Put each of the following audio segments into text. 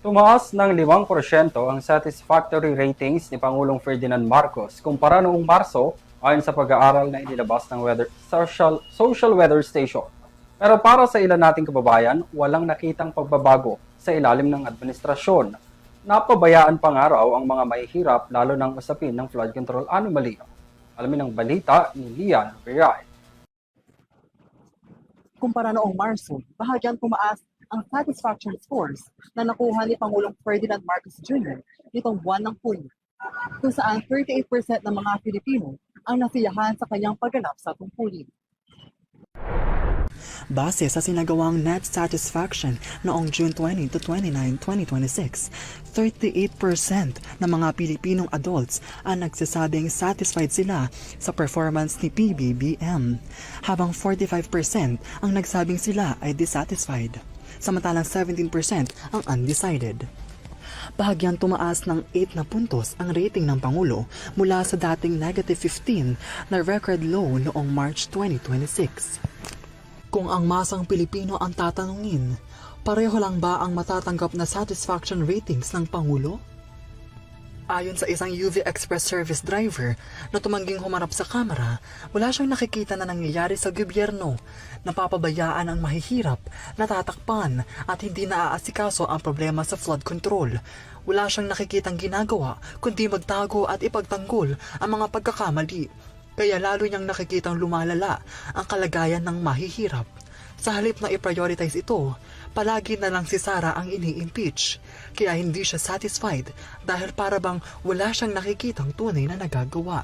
Tumaas ng 5% ang satisfactory ratings ni Pangulong Ferdinand Marcos kumpara noong Marso ayon sa pag-aaral na inilabas ng Social Weather Station. Pero para sa ilan nating kababayan, walang nakitang pagbabago sa ilalim ng administrasyon. Napabayaan pa nga raw ang mga mahihirap lalo ng usapin ng flood control anomaly. Alamin ang balita ni Lian Viray. Kumpara noong Marso, bahagyang tumaas ang satisfaction scores na nakuha ni Pangulong Ferdinand Marcos Jr. nitong buwan ng Hulyo, kung saan 38% ng mga Pilipino ang nasiyahan sa kanyang pagganap sa tungkulin. Base sa sinagawang net satisfaction noong June 20 to 29, 2026, 38% ng mga Pilipinong adults ang nagsasabing satisfied sila sa performance ni PBBM, habang 45% ang nagsabing sila ay dissatisfied, samantalang 17% ang undecided. Bahagyang tumaas ng 8 na puntos ang rating ng Pangulo mula sa dating negative 15 na record low noong March 2026. Kung ang masang Pilipino ang tatanungin, pareho lang ba ang matatanggap na satisfaction ratings ng Pangulo? Ayon sa isang UV Express service driver na tumangging humarap sa kamera, wala siyang nakikita na nangyayari sa gobyerno. Napapabayaan ang mahihirap, natatakpan at hindi naaasikaso ang problema sa flood control. Wala siyang nakikitang ginagawa kundi magtago at ipagtanggol ang mga pagkakamali. Kaya lalo niyang nakikitang lumalala ang kalagayan ng mahihirap. Sa halip na i-prioritize ito, palagi na lang si Sara ang ini-impeach. Kaya hindi siya satisfied dahil para bang wala siyang nakikitang tunay na nagagawa.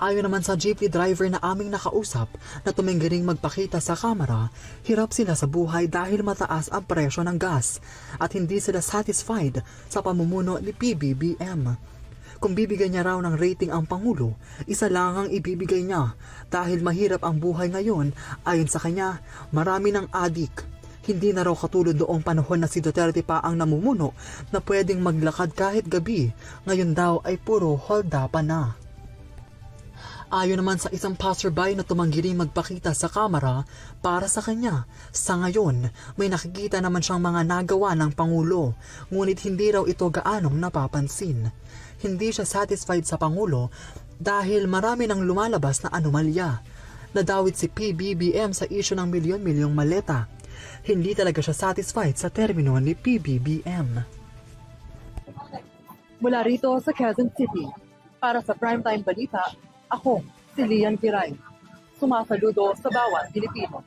Ayon naman sa jeepney driver na aming nakausap na tuminggiring magpakita sa kamera, hirap sila sa buhay dahil mataas ang presyo ng gas at hindi sila satisfied sa pamumuno ni PBBM. Kung bibigyan niya raw ng rating ang Pangulo, isa lang ang ibibigay niya dahil mahirap ang buhay ngayon. Ayon sa kanya, marami ng adik. Hindi na raw katulad noong panahon na si Duterte pa ang namumuno na pwedeng maglakad kahit gabi. Ngayon daw ay puro holdapan na. Ayon naman sa isang passerby na tumanggiring magpakita sa kamera, para sa kanya, sa ngayon, may nakikita naman siyang mga nagawa ng Pangulo, ngunit hindi raw ito gaanong napapansin. Hindi siya satisfied sa Pangulo dahil marami nang lumalabas na anomalya. Nadawit si PBBM sa isyu ng milyon-milyong maleta. Hindi talaga siya satisfied sa termino ni PBBM. Mula rito sa Quezon City, para sa Primetime Balita, ako si Lian Viray. Sumasaludo sa bawat Pilipino.